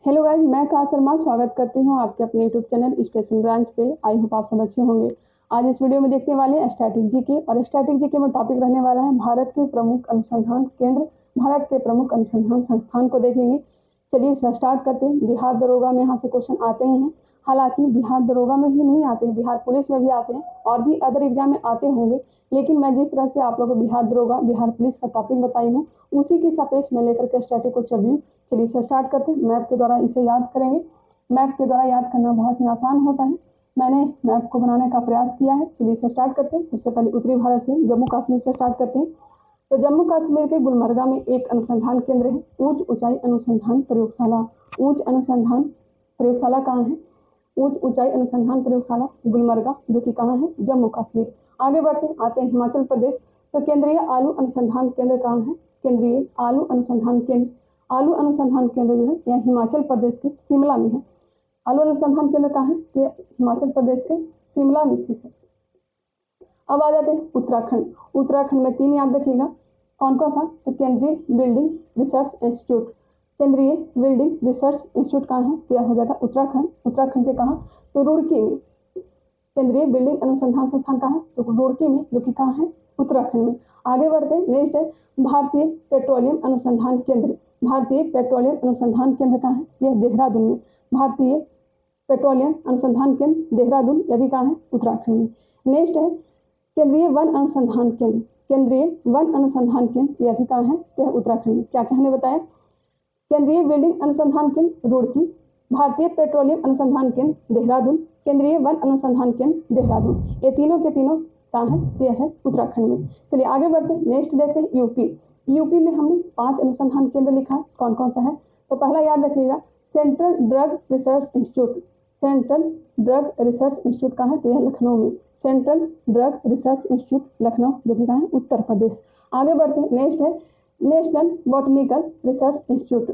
Hello guys, मैं काश शर्मा स्वागत करती हूँ आपके अपने यूट्यूब चैनल स्टेशन ब्रांच पे। आई होप आप सब अच्छे होंगे। आज इस वीडियो में देखने वाले हैं स्टैटिक जीके, और स्टैटिक जीके में टॉपिक रहने वाला है भारत के प्रमुख अनुसंधान केंद्र, भारत के प्रमुख अनुसंधान संस्थान को देखेंगे। चलिए स्टार्ट करते हैं। बिहार दरोगा में यहाँ से क्वेश्चन आते ही हैं। हालांकि बिहार दरोगा में ही नहीं आते हैं, बिहार पुलिस में भी आते हैं और भी अदर एग्जाम में आते होंगे, लेकिन मैं जिस तरह से आप लोगों को बिहार दरोगा, बिहार पुलिस का टॉपिक बताई हूँ, उसी के सापेक्ष में लेकर के स्टैटिक को चल रही हूँ। चलिए इसे स्टार्ट करते हैं। मैप के द्वारा इसे याद करेंगे। मैप के द्वारा याद करना बहुत ही आसान होता है। मैंने मैप को बनाने का प्रयास किया है। चलिए इसे स्टार्ट करते हैं। सबसे पहले उत्तरी भारत से जम्मू कश्मीर से स्टार्ट करते हैं। तो जम्मू कश्मीर के गुलमर्गा में एक अनुसंधान केंद्र है, उच्च ऊंचाई अनुसंधान प्रयोगशाला। उच्च अनुसंधान प्रयोगशाला कहाँ है? उच्च ऊंचाई अनुसंधान प्रयोगशाला गुलमर्गा, जो कि कहाँ है? जम्मू कश्मीर। आगे बढ़ते आते हैं हिमाचल प्रदेश। तो केंद्रीय आलू अनुसंधान केंद्र कहाँ है? केंद्रीय आलू अनुसंधान केंद्र, आलू अनुसंधान केंद्र जो है यह हिमाचल प्रदेश के शिमला में है। आलू अनुसंधान केंद्र कहाँ है? ये हिमाचल प्रदेश के शिमला में स्थित है। अब आ जाते हैं उत्तराखंड। उत्तराखंड में 3 याद रखिएगा। कौन कौन सा? तो केंद्रीय बिल्डिंग रिसर्च इंस्टीट्यूट। केंद्रीय बिल्डिंग रिसर्च इंस्टीट्यूट कहाँ है? तो यह हो जाएगा उत्तराखंड। उत्तराखंड के कहाँ? तो रुड़की में। केंद्रीय बिल्डिंग अनुसंधान संस्थान कहाँ है? तो रुड़की में, जो कि कहाँ है? उत्तराखंड में। आगे बढ़ते हैं। नेक्स्ट है भारतीय पेट्रोलियम अनुसंधान केंद्र। भारतीय पेट्रोलियम अनुसंधान केंद्र कहाँ है? यह देहरादून में। भारतीय पेट्रोलियम अनुसंधान केंद्र देहरादून, यह भी कहाँ है? उत्तराखंड में। नेक्स्ट है केंद्रीय वन अनुसंधान केंद्र। केंद्रीय वन अनुसंधान केंद्र, यह भी कहाँ है? तो यह उत्तराखंड में। क्या क्या हमने बताया? केंद्रीय बिल्डिंग अनुसंधान केंद्र रुड़की, भारतीय पेट्रोलियम अनुसंधान केंद्र देहरादून, केंद्रीय वन अनुसंधान केंद्र देहरादून। ये तीनों के तीनों कहाँ है? तो यह है उत्तराखंड में। चलिए आगे बढ़ते हैं। नेक्स्ट देखते हैं यूपी। यूपी में हमने 5 अनुसंधान केंद्र लिखा है। कौन कौन सा है? तो पहला याद रखिएगा, central drug research institute. Central drug research institute कहाँ है? तो यह लखनऊ में। Central drug research institute Lucknow, जो कि कहाँ है? उत्तर प्रदेश। आगे बढ़ते हैं। नेक्स्ट है national botanical research institute.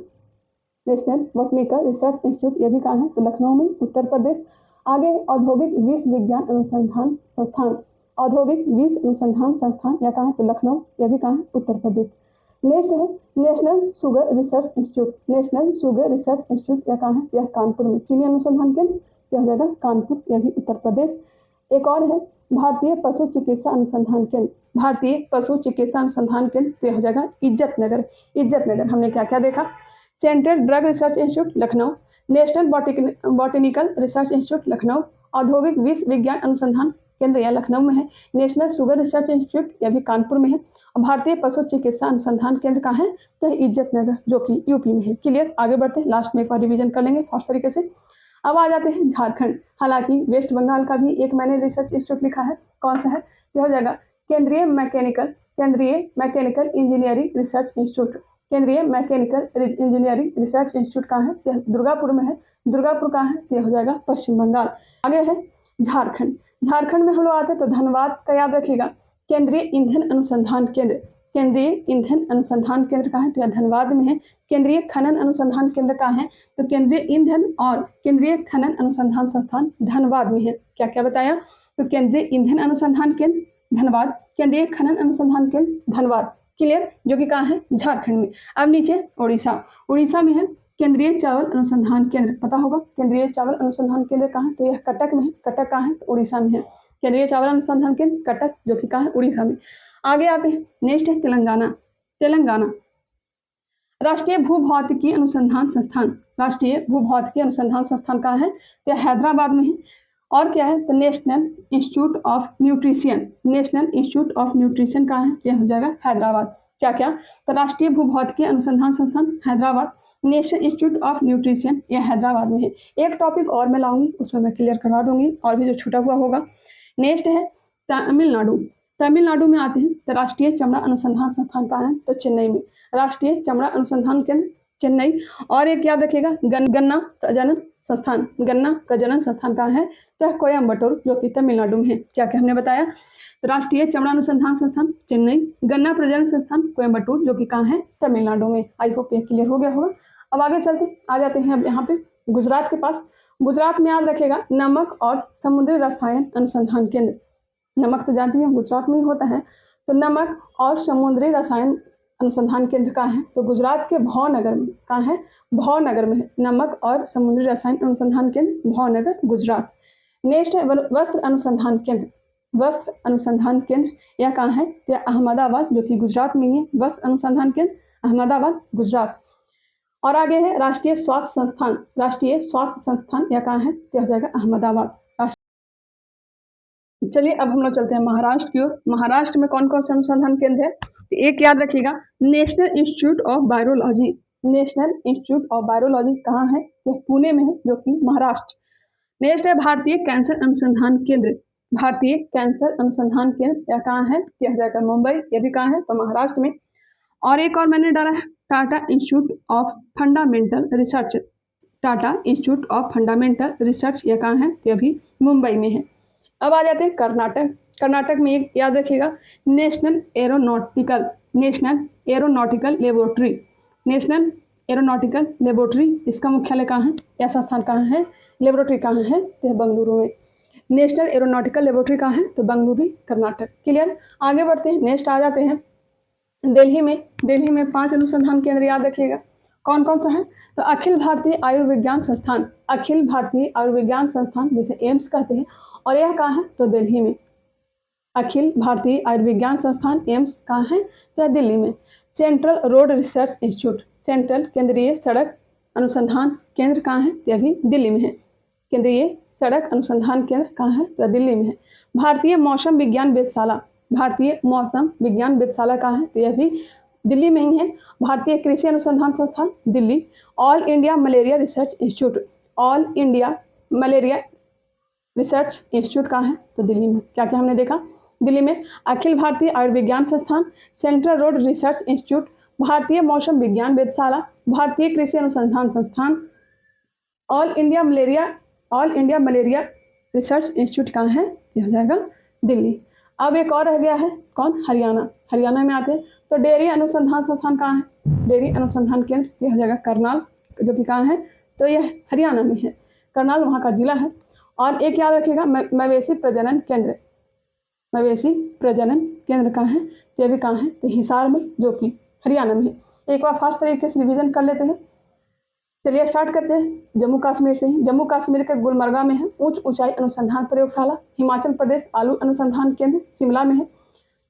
National botanical research institute, यह भी कहाँ है? तो लखनऊ में, उत्तर प्रदेश। आगे औद्योगिक विश्व विज्ञान अनुसंधान संस्थान। औद्योगिक विश्व अनुसंधान संस्थान, यह कहाँ है? तो लखनऊ, यह भी कहाँ है? उत्तर प्रदेश। नेक्स्ट है national sugar research institute. National sugar research institute, यह कहाँ है? यह कानपुर में। चीनी अनुसंधान केंद्र, यह हो जाएगा कानपुर, यह भी उत्तर प्रदेश। एक और है भारतीय पशु चिकित्सा अनुसंधान केंद्र। भारतीय पशु चिकित्सा अनुसंधान केंद्र, तो यह हो जाएगा इज्जतनगर। इज्जतनगर। हमने क्या क्या देखा? Central drug research institute Lucknow, national botanical research institute Lucknow, औद्योगिक विश्व विज्ञान अनुसंधान केंद्र यह लखनऊ में है, नेशनल शुगर रिसर्च इंस्टीट्यूट यह भी कानपुर में है, और भारतीय पशु चिकित्सा अनुसंधान केंद्र कहाँ है? तो इज्जतनगर, जो कि यूपी में है। क्लियर। आगे बढ़ते हैं। लास्ट में एक बार रिवीजन कर लेंगे फास्ट तरीके से। अब आ जाते हैं झारखंड। हालांकि वेस्ट बंगाल का भी एक मैंने रिसर्च इंस्टीट्यूट लिखा है। कौन सा है? यह हो जाएगा केंद्रीय मैकेनिकल इंजीनियरिंग रिसर्च इंस्टीट्यूट। केंद्रीय मैकेनिकल इंजीनियरिंग रिसर्च इंस्टीट्यूट कहाँ है? यह दुर्गापुर में है। दुर्गापुर कहाँ है? यह हो जाएगा पश्चिम बंगाल। आगे है झारखंड। झारखंड में हम लोग आते हैं तो धनबाद का याद रखिएगा। केंद्रीय ईंधन अनुसंधान केंद्र। केंद्रीय ईंधन अनुसंधान केंद्र कहाँ है? तो यह धनबाद में है। केंद्रीय खनन अनुसंधान केंद्र कहाँ है? तो केंद्रीय ईंधन और केंद्रीय खनन अनुसंधान संस्थान धनबाद में है। क्या क्या बताया? तो केंद्रीय ईंधन अनुसंधान केंद्र धनबाद, केंद्रीय खनन अनुसंधान केंद्र धनबाद। क्लियर। जो कि कहाँ है? झारखंड में। अब नीचे उड़ीसा। उड़ीसा में है केंद्रीय चावल अनुसंधान केंद्र, पता होगा केंद्रीय चावल अनुसंधान केंद्र कहाँ है? तो यह कटक में है। कटक कहाँ है? तो उड़ीसा में है। केंद्रीय चावल अनुसंधान केंद्र कटक, जो कि कहाँ है? उड़ीसा में। आगे आते हैं। नेक्स्ट है तेलंगाना। तेलंगाना राष्ट्रीय भूभौतिकी अनुसंधान संस्थान। राष्ट्रीय भूभौतिकी अनुसंधान संस्थान कहाँ है? तो हैदराबाद में है। और क्या है? तो national institute of nutrition. National institute of nutrition कहाँ है? यह हो जाएगा हैदराबाद। क्या क्या? तो राष्ट्रीय भूभौतिकी अनुसंधान संस्थान Hyderabad, national institute of nutrition यह हैदराबाद में है। एक टॉपिक और मैं लाऊंगी, उसमें मैं क्लियर करवा दूंगी, और भी जो छूटा हुआ होगा। नेक्स्ट है तमिलनाडु। तमिलनाडु में आते हैं तो राष्ट्रीय चमड़ा अनुसंधान संस्थान कहाँ है? तो चेन्नई में। राष्ट्रीय चमड़ा अनुसंधान केंद्र चेन्नई। और एक याद रखिएगा गन्ना प्रजनन संस्थान। गन्ना प्रजनन संस्थान कहाँ है? तो कोयम्बटूर, जो कि तमिलनाडु में है। क्या क्या हमने बताया? तो राष्ट्रीय चमड़ा अनुसंधान संस्थान चेन्नई, गन्ना प्रजनन संस्थान कोयम्बटूर, जो कि कहाँ है? तमिलनाडु में। आई होप ये क्लियर हो गया होगा। अब आगे चलते आ जाते हैं अब यहाँ पे गुजरात के पास। गुजरात में याद रखेगा नमक और समुद्री रसायन अनुसंधान केंद्र। नमक तो जानती हैं गुजरात में ही होता है, तो नमक और समुद्री रसायन अनुसंधान केंद्र कहाँ है? तो गुजरात के भावनगर में। कहाँ है? भावनगर में है। नमक और समुद्री रसायन अनुसंधान केंद्र भावनगर गुजरात। नेक्स्ट है वस्त्र अनुसंधान केंद्र। वस्त्र अनुसंधान केंद्र यह कहाँ है? यह अहमदाबाद जो कि गुजरात में है। वस्त्र अनुसंधान केंद्र अहमदाबाद गुजरात। और आगे है राष्ट्रीय स्वास्थ्य संस्थान। राष्ट्रीय स्वास्थ्य संस्थान यह कहाँ है? यह हो जाएगा अहमदाबाद। चलिए अब हम लोग चलते हैं महाराष्ट्र की ओर। महाराष्ट्र में कौन कौन से अनुसंधान केंद्र है? एक याद रखिएगा, national institute of virology. National institute of virology कहाँ है? यह पुणे में है जो कि महाराष्ट्र। नेक्स्ट है भारतीय कैंसर अनुसंधान केंद्र। भारतीय कैंसर अनुसंधान केंद्र यह कहाँ है? यह जाएगा मुंबई। यह भी कहाँ है? तो महाराष्ट्र में। और एक और मैंने डाला है Tata institute of fundamental research. Tata institute of fundamental research यह कहाँ है? यह भी मुंबई में है। अब आ जाते हैं कर्नाटक। कर्नाटक में एक याद रखिएगा, national aeronautical laboratory. National aeronautical laboratory, इसका मुख्यालय कहाँ है? यह संस्थान कहाँ है? लेबोरेटरी कहाँ है? तो बेंगलुरु में। नेशनल एरोनॉटिकल लेबोरेटरी कहाँ है? तो बेंगलुरु कर्नाटक। क्लियर। आगे बढ़ते हैं। नेक्स्ट आ जाते हैं दिल्ली में। दिल्ली में 5 अनुसंधान केंद्र याद रखिएगा। कौन कौन सा है? तो अखिल भारतीय आयुर्विज्ञान संस्थान। अखिल भारतीय आयुर्विज्ञान संस्थान जिसे एम्स कहते हैं, और यह कहाँ है? तो दिल्ली में। अखिल भारतीय आयुर्विज्ञान संस्थान एम्स कहाँ है? तो दिल्ली में। Central road research institute, central केंद्रीय सड़क अनुसंधान केंद्र कहाँ है? यह भी दिल्ली में है। केंद्रीय सड़क अनुसंधान केंद्र कहाँ है? तो दिल्ली में है। भारतीय मौसम विज्ञान वेधशाला, भारतीय मौसम विज्ञान वेधशाला कहाँ है? तो यह भी दिल्ली में ही है। भारतीय कृषि अनुसंधान संस्थान Delhi. All India malaria research institute, all India malaria research institute कहाँ है? तो दिल्ली में। क्या क्या हमने देखा? दिल्ली में अखिल भारतीय आयुर्विज्ञान संस्थान, सेंट्रल रोड रिसर्च इंस्टीट्यूट, भारतीय मौसम विज्ञान वेधशाला, भारतीय कृषि अनुसंधान संस्थान, all India malaria research institute कहाँ है? यह हो जाएगा दिल्ली। अब एक और रह गया है, कौन? हरियाणा। हरियाणा में आते हैं तो डेयरी अनुसंधान संस्थान कहाँ है? डेयरी अनुसंधान केंद्र यह हो जाएगा करनाल, जो कि कहाँ है? तो यह हरियाणा में है। करनाल वहाँ का जिला है। और एक याद रखिएगा, मवेशी प्रजनन केंद्र। मवेशी प्रजनन केंद्र कहाँ है? यह भी कहाँ है? तो हिसार में, जो कि हरियाणा में है। एक बार फास्ट तरीके से रिवीजन कर लेते हैं। चलिए स्टार्ट करते हैं जम्मू कश्मीर से ही। जम्मू कश्मीर के गुलमर्गा में है उच्च ऊंचाई अनुसंधान प्रयोगशाला। हिमाचल प्रदेश आलू अनुसंधान केंद्र शिमला में है।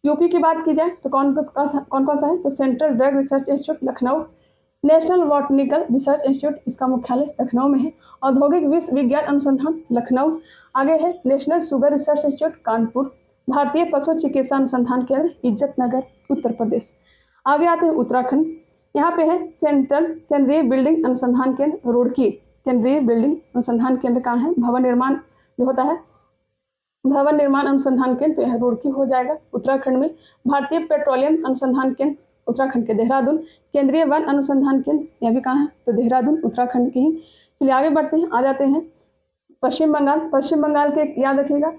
यूपी की बात की जाए तो कौन कौन सा है? तो central drug research institute Lucknow. National botanical research institute, इसका मुख्यालय लखनऊ में है। औद्योगिक विज्ञान अनुसंधान लखनऊ। आगे है national sugar research institute Kanpur. भारतीय पशु चिकित्सा अनुसंधान केंद्र इज्जतनगर उत्तर प्रदेश। आगे आते हैं उत्तराखंड। यहाँ पे है सेंट्रल केंद्रीय बिल्डिंग अनुसंधान केंद्र रुड़की। केंद्रीय बिल्डिंग अनुसंधान केंद्र कहाँ है? भवन निर्माण जो होता है, भवन निर्माण अनुसंधान केंद्र, तो यह रुड़की हो जाएगा उत्तराखंड में। भारतीय पेट्रोलियम अनुसंधान केंद्र उत्तराखंड के देहरादून। केंद्रीय वन अनुसंधान केंद्र यह भी कहाँ है? तो देहरादून उत्तराखंड के ही। चलिए आगे बढ़ते हैं। आ जाते हैं पश्चिम बंगाल। पश्चिम बंगाल के याद रखिएगा,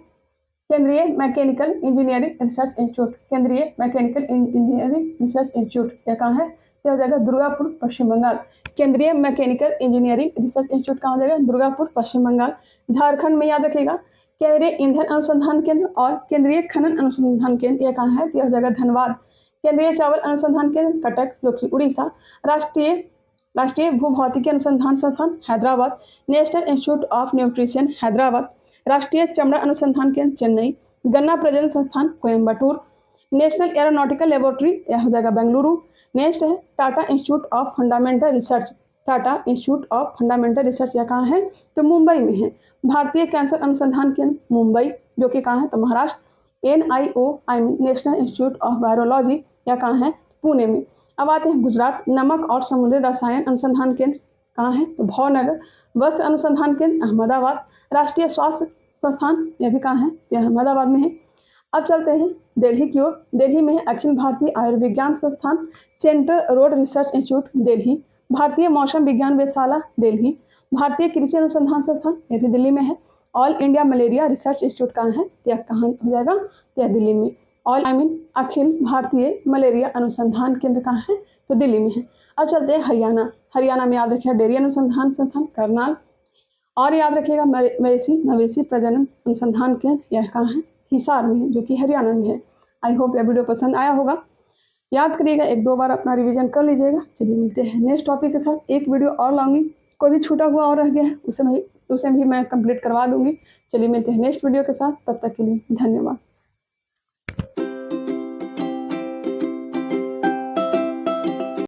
केंद्रीय मैकेनिकल इंजीनियरिंग रिसर्च इंस्टीट्यूट। केंद्रीय मैकेनिकल इंजीनियरिंग रिसर्च इंस्टीट्यूट यह कहाँ है? यह हो जाएगा दुर्गापुर पश्चिम बंगाल। केंद्रीय मैकेनिकल इंजीनियरिंग रिसर्च इंस्टीट्यूट कहाँ हो जाएगा? दुर्गापुर पश्चिम बंगाल। झारखंड में याद रखिएगा, केंद्रीय ईंधन अनुसंधान केंद्र और केंद्रीय खनन अनुसंधान केंद्र यह कहाँ है? यह हो जाएगा धनबाद। केंद्रीय चावल अनुसंधान केंद्र कटक, जो कि उड़ीसा। राष्ट्रीय भूभौतिकी अनुसंधान संस्थान Hyderabad. National institute of nutrition Hyderabad. राष्ट्रीय चमड़ा अनुसंधान केंद्र चेन्नई। गन्ना प्रजनन संस्थान कोयम्बटूर। नेशनल एरोनॉटिकल लेबोरेटरी यह हो जाएगा बेंगलुरु। नेक्स्ट है Tata institute of fundamental research. Tata institute of fundamental research यह कहाँ है? तो मुंबई में है। भारतीय कैंसर अनुसंधान केंद्र मुंबई, जो कि कहाँ है? तो Maharashtra. National institute of virology यह कहाँ है? पुणे में। अब आते हैं गुजरात। नमक और समुद्री रसायन अनुसंधान केंद्र कहाँ है? तो भावनगर। वस्त्र अनुसंधान केंद्र अहमदाबाद। राष्ट्रीय स्वास्थ्य संस्थान यह भी कहाँ है? यह अहमदाबाद में है। अब चलते हैं दिल्ली की ओर। दिल्ली में है अखिल भारतीय आयुर्विज्ञान संस्थान, central road research institute Delhi. भारतीय मौसम विज्ञान वेधशाला दिल्ली। भारतीय कृषि अनुसंधान संस्थान यह भी दिल्ली में है। All India malaria research institute कहाँ है? यह कहाँ हो जाएगा? यह दिल्ली में। अखिल भारतीय मलेरिया अनुसंधान केंद्र कहाँ है? तो दिल्ली में है। अब चलते हैं हरियाणा। हरियाणा में याद रखिएगा डेयरी अनुसंधान संस्थान करनाल। और याद रखिएगा मवेशी प्रजनन अनुसंधान केंद्र यह कहाँ है? हिसार में है, जो कि हरियाणा में है। आई होप यह वीडियो पसंद आया होगा। याद करिएगा, 1-2 बार अपना रिवीजन कर लीजिएगा। चलिए मिलते हैं नेक्स्ट टॉपिक के साथ। एक वीडियो और लाऊंगी, कोई भी छूटा हुआ और रह गया है उसे भी मैं कंप्लीट करवा दूंगी। चलिए मिलते हैं नेक्स्ट वीडियो के साथ, तब तक के लिए धन्यवाद।